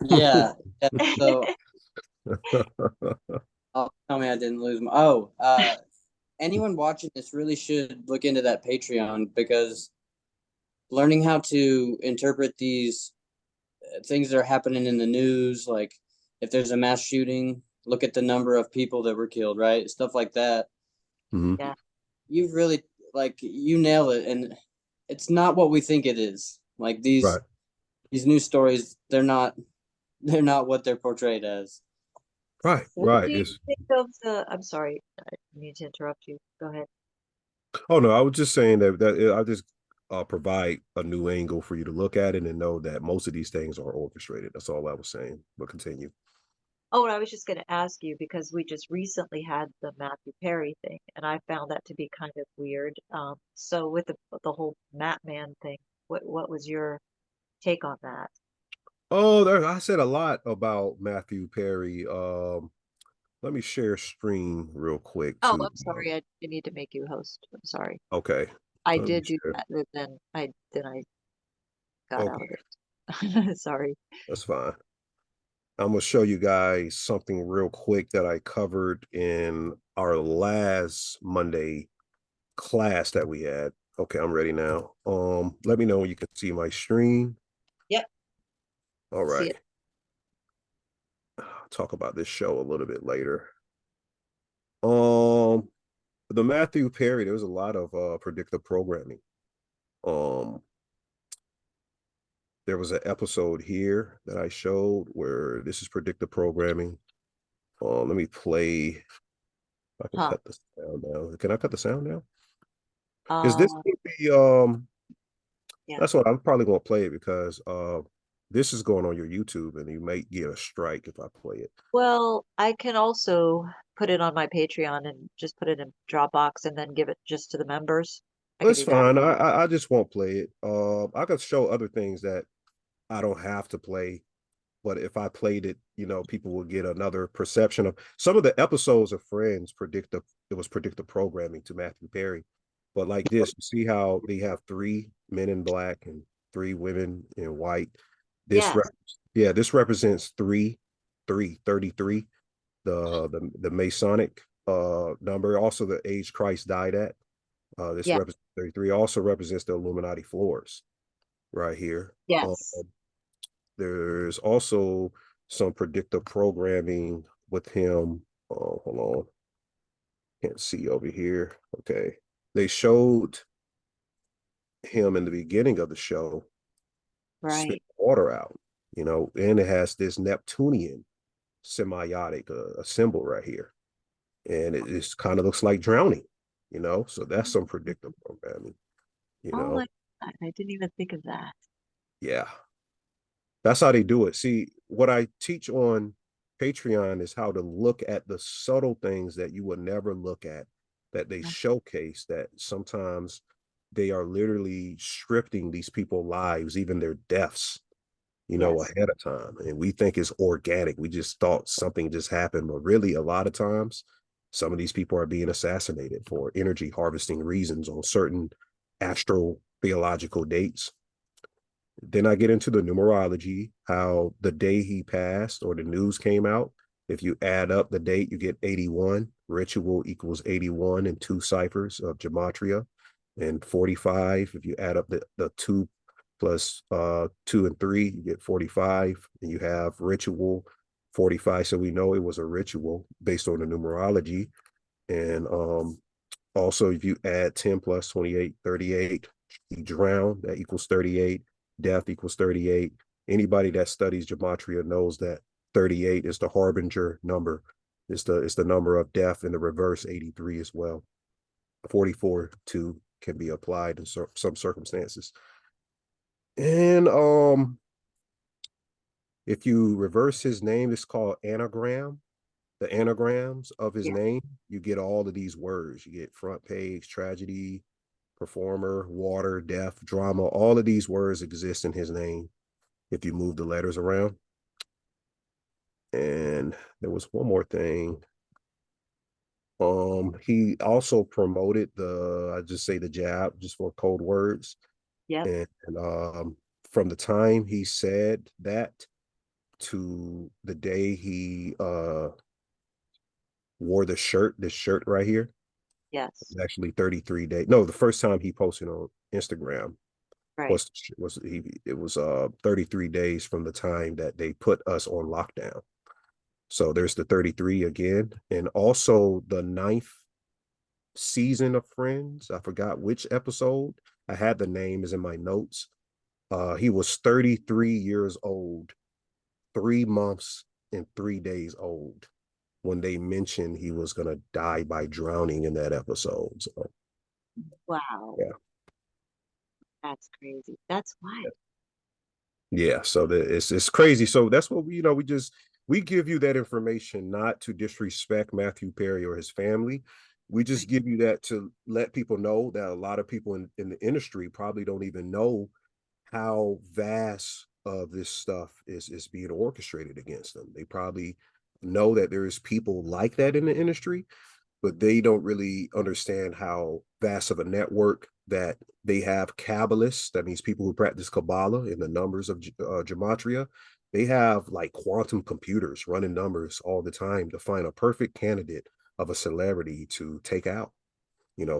Yeah. So, oh, tell me I didn't lose my. Oh, anyone watching this really should look into that Patreon, because learning how to interpret these things that are happening in the news, like if there's a mass shooting, look at the number of people that were killed, right? Stuff like that. Mhm. Yeah. You've really, like, you nail it, and it's not what we think it is. Like Right. these news stories, they're not what they're portrayed as. Right, What right. do you It's think of the, I'm sorry, I need to interrupt you. Go ahead. Oh no, I was just saying that I just provide a new angle for you to look at it and know that most of these things are orchestrated. That's all I was saying. But continue. Oh, and I was just going to ask you, because we just recently had the Matthew Perry thing, and I found that to be kind of weird. So with the whole Matt Man thing, what was your take on that? Oh, I said a lot about Matthew Perry. Let me share screen real quick Oh, too. I'm sorry. I need to make you host. I'm sorry. Okay. I Let me did do share. that, but then I got out Okay, of it. Sorry. that's fine. I'm gonna show you guys something real quick that I covered in our last Monday class that we had. Okay, I'm ready now. Let me know when you can see my screen. Yep. All See right. it. I'll talk about this show a little bit later. Um, the Matthew Perry, there was a lot of predictive programming. Um, there was an episode here that I showed where this is predictive programming. Let me play. I can Huh. cut the sound down. Can I cut the sound down? Is this Uh, gonna be yeah. that's what I'm probably gonna play it because this is going on your YouTube and you might get a strike if I play it. Well, I can also put it on my Patreon and just put it in Dropbox and then give it just to the members. I could It's do that. fine. I just won't play it. I could show other things that I don't have to play, but if I played it, people will get another perception of some of the episodes of Friends. It was predictive programming to Matthew Perry, but like this, you see how they have three men in black and three women in white. This Yes. rep, yeah, this represents 33, the Masonic number, also the age Christ died at. This Yeah. represents 33, also represents the Illuminati floors right here. Yes. There's also some predictive programming with him. Oh, hold on. Can't see over here. Okay. They showed him in the beginning of the show spit Right. water out, and it has this Neptunian semiotic, a symbol right here. And it just kind of looks like drowning, so that's some predictive programming, you Oh know. my God, I didn't even think of that. Yeah. That's how they do it. See, what I teach on Patreon is how to look at the subtle things that you would never look at, that they showcase, that sometimes they are literally scripting these people's lives, even their deaths, Yes. ahead of time. And we think it's organic. We just thought something just happened. But really, a lot of times, some of these people are being assassinated for energy harvesting reasons on certain astro theological dates. Then I get into the numerology, how the day he passed or the news came out, if you add up the date, you get 81. Ritual equals 81 and two ciphers of gematria. And 45, if you add up the two plus 2 and 3, you get 45. And you have ritual 45. So we know it was a ritual based on the numerology. And also, if you add 10 plus 28, 38, you drown, that equals 38. Death equals 38. Anybody that studies gematria knows that 38 is the harbinger number. It's the number of death, in the reverse 83 as well. 44 too can be applied in some circumstances. And if you reverse his name, it's called anagram. the anagrams of his Yeah. name, you get all of these words. You get front page, tragedy, performer, water, death, drama. All of these words exist in his name if you move the letters around. And there was one more thing. He also promoted I just say the jab, just for code words. Yep. And from the time he said that to the day he wore this shirt right here, Yes. actually 33 days. No, the first time he posted on Instagram Right. it was 33 days from the time that they put us on lockdown. So there's the 33 again. And also the 9th season of Friends. I forgot which episode. I had the name is in my notes. He was 33 years old, 3 months and 3 days old when they mentioned he was going to die by drowning in that episode. So, Wow. yeah. That's crazy. That's wild. Yeah. So it's crazy. So that's what we give you that information not to disrespect Matthew Perry or his family. We just give you that to let people know that a lot of people in the industry probably don't even know how vast of this stuff is being orchestrated against them. They probably know that there is people like that in the industry, but they don't really understand how vast of a network that they have. Kabbalists, that means people who practice Kabbalah in the numbers of gematria. They have like quantum computers running numbers all the time to find a perfect candidate of a celebrity to take out,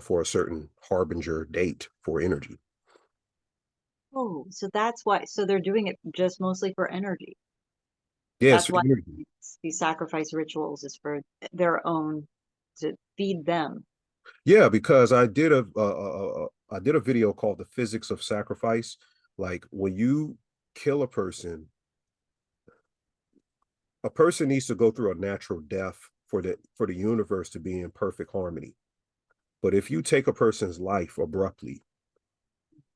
for a certain harbinger date for energy. Oh, so that's why. So they're doing it just mostly for energy. Yes, That's why energy. these sacrifice rituals is for their own, to feed them. Yeah, because I did a video called "The Physics of Sacrifice." Like when you kill a person needs to go through a natural death for the universe to be in perfect harmony. But if you take a person's life abruptly,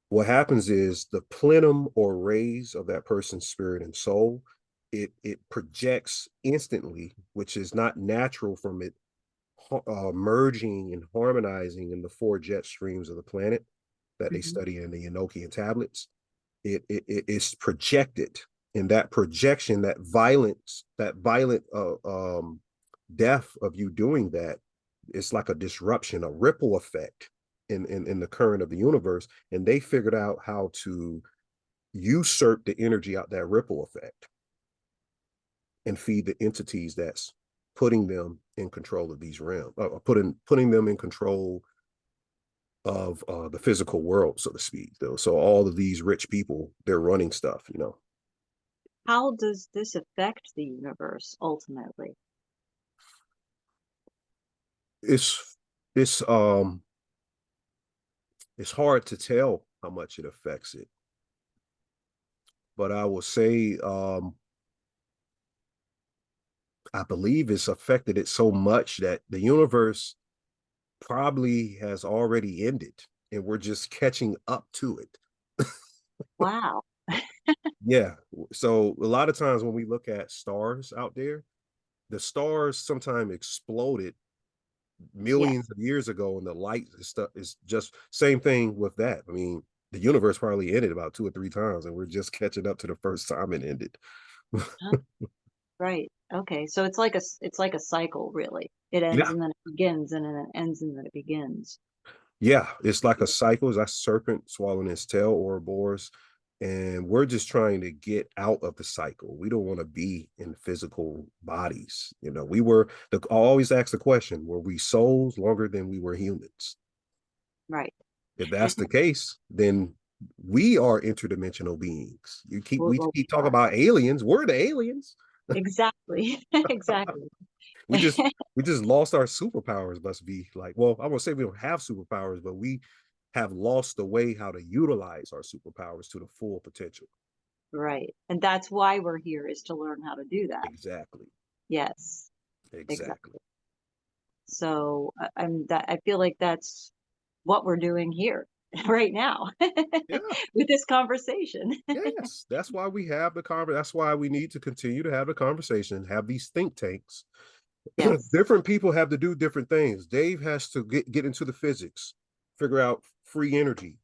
what happens is the plenum or rays of that person's spirit and soul, it projects instantly, which is not natural from it merging and harmonizing in the 4 jet streams of the planet that they study in the Enochian tablets. It is projected, and that projection, that violent death of you doing that, it's like a disruption, a ripple effect in the current of the universe. And they figured out how to usurp the energy out that ripple effect and feed the entities that's putting them in control of these realms, putting them in control of the physical world, so to speak. Though, so all of these rich people, they're running stuff. How does this affect the universe ultimately? It's it's um it's hard to tell how much it affects it, but I will say I believe it's affected it so much that the universe probably has already ended, and we're just catching up to it. Wow. Yeah. So a lot of times when we look at stars out there, the stars sometimes exploded millions Yes. of years ago, and the light stuff is just same thing with that. I mean, the universe probably ended about 2 or 3 times, and we're just catching up to the first time it ended. Huh. Right. Okay. So it's like a cycle, really. It ends Yeah. and then it begins, and then it ends and then it begins. Yeah, it's like a cycle. It's like a serpent swallowing its tail, Ouroboros, and we're just trying to get out of the cycle. We don't want to be in physical bodies. I always ask the question: were we souls longer than we were humans? Right. If that's the case, then we are interdimensional beings. We Well, we keep talking are. about aliens. We're the aliens. Exactly. Exactly. We just we just lost our superpowers. Must be like, well, I won't say we don't have superpowers, but we have lost the way how to utilize our superpowers to the full potential. Right. And that's why we're here, is to learn how to do that. Exactly. Yes. Exactly. Exactly. So I feel like that's what we're doing here right now Yeah. with this conversation. Yes. That's why we have the conversation. That's why we need to continue to have the conversation, have these think tanks, Yes. Different people have to do different things. Dave has to get into the physics, figure out free energy,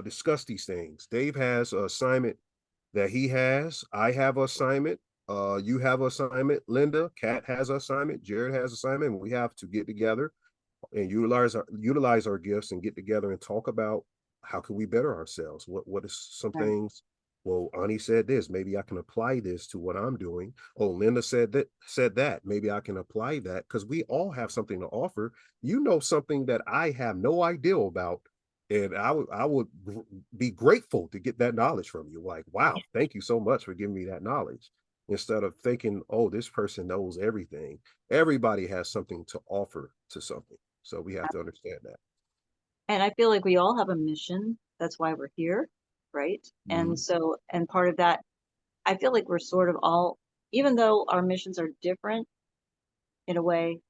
discuss these things. Dave has an assignment that he has. I have an assignment. You have an assignment. Linda, Kat has an assignment. Jared has an assignment. And we have to get together and utilize our gifts and get together and talk about how can we better ourselves. What is some Right. things? Well, Ani said this. Maybe I can apply this to what I'm doing. Oh, Linda said that. Maybe I can apply that because we all have something to offer. You know something that I have no idea about, and I would be grateful to get that knowledge from you. Like, wow, thank you so much for giving me that knowledge. Instead of thinking, oh, this person knows everything. Everybody has something to offer to something. So we have to understand that. And I feel like we all have a mission. That's why we're here, right? And so, and part of that, I feel like we're sort of all, even though our missions are different in a way,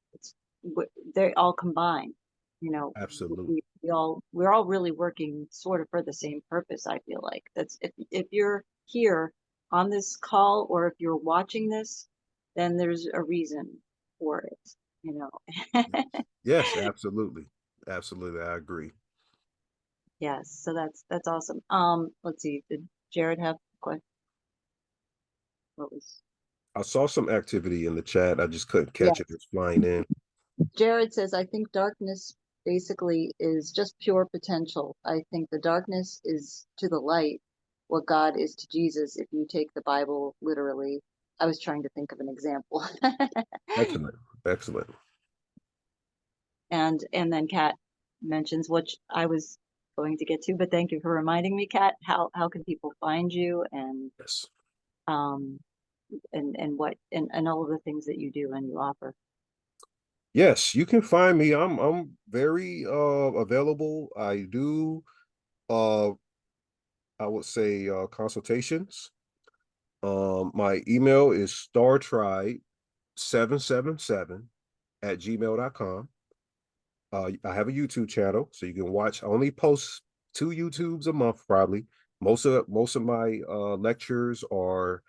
they all combine. You know, Absolutely. we're all really working sort of for the same purpose. I feel like that's if you're here on this call or if you're watching this, then there's a reason for it. You know. Yes, absolutely. Absolutely. I agree. Yes, so that's awesome. Let's see. Did Jared have a question? What was I saw some activity in the chat. I just couldn't catch it. Yes. It's flying in. Jared says, I think darkness basically is just pure potential. I think the darkness is to the light what God is to Jesus if you take the Bible literally. I was trying to think of an example. Excellent. Excellent. And then Kat mentions, which I was going to get to, but thank you for reminding me, Kat. How can people find you and Yes. um and what and all of the things that you do and you offer? Yes, you can find me. I'm very available. I do I would say consultations. My email is startried777 at gmail.com. I have a YouTube channel, so you can watch. I only post 2 YouTubes a month, probably. Most of my lectures are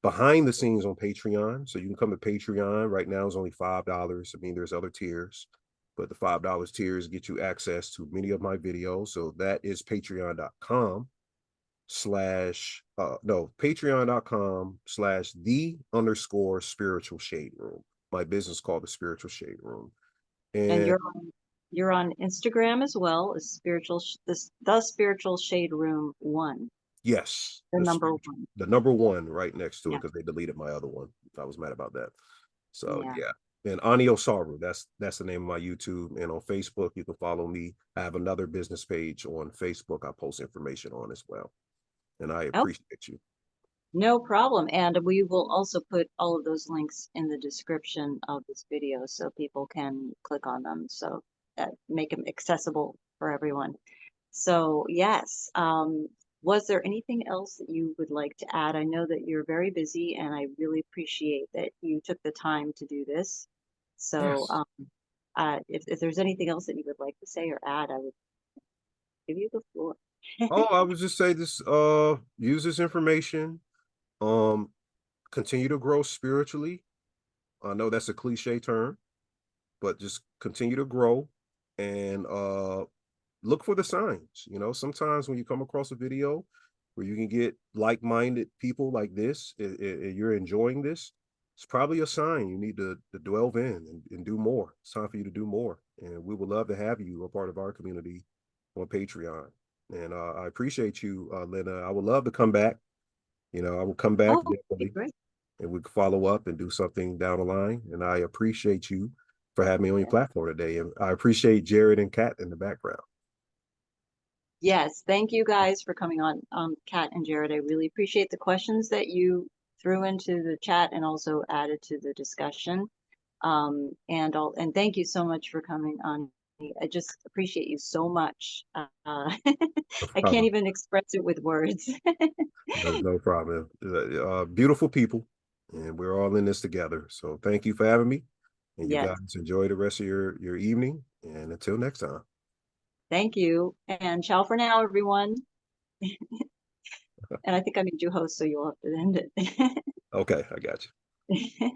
behind the scenes on Patreon, so you can come to Patreon. Right now, it's only $5. I mean, there's other tiers, but the $5 tiers get you access to many of my videos. So that is patreon.com slash no patreon.com/ the_spiritual shade room. My business called the Spiritual Shade Room. And And you're on Instagram as well as the Spiritual Shade Room 1, yes, the number 1. the number one right next to it Yeah. because they deleted my other one. I was mad about that. So Yeah. yeah. And Ani Osaru, that's the name of my YouTube. And on Facebook, you can follow me. I have another business page on Facebook I post information on as well. And I Oh, appreciate you. no problem. And we will also put all of those links in the description of this video so people can click on them. So that make them accessible for everyone. So yes, was there anything else that you would like to add? I know that you're very busy and I really appreciate that you took the time to do this. So Yes. if there's anything else that you would like to say or add, I would give you the floor. Oh, I would just say this, use this information, um, continue to grow spiritually. I know that's a cliche term, but just continue to grow and look for the signs. Sometimes when you come across a video where you can get like-minded people like this, you're enjoying this, it's probably a sign you need to delve in and do more. It's time for you to do more. And we would love to have you a part of our community on Patreon. And I appreciate you, Lena. I would love to come back. I will come back Oh, definitely, great. and we can follow up and do something down the line. And I appreciate you for having me on your platform today. And I appreciate Jared and Kat in the background. Yes, thank you guys for coming on, Kat and Jared. I really appreciate the questions that you threw into the chat and also added to the discussion. And thank you so much for coming on. I just appreciate you so much. I No can't problem. even express it with words. No problem. Beautiful people, and we're all in this together. So thank you for having me. And you Yes, guys enjoy the rest of your evening. And until next time. thank you. And ciao for now, everyone. And I think I made you host, so you'll have to end it. Okay, I got you.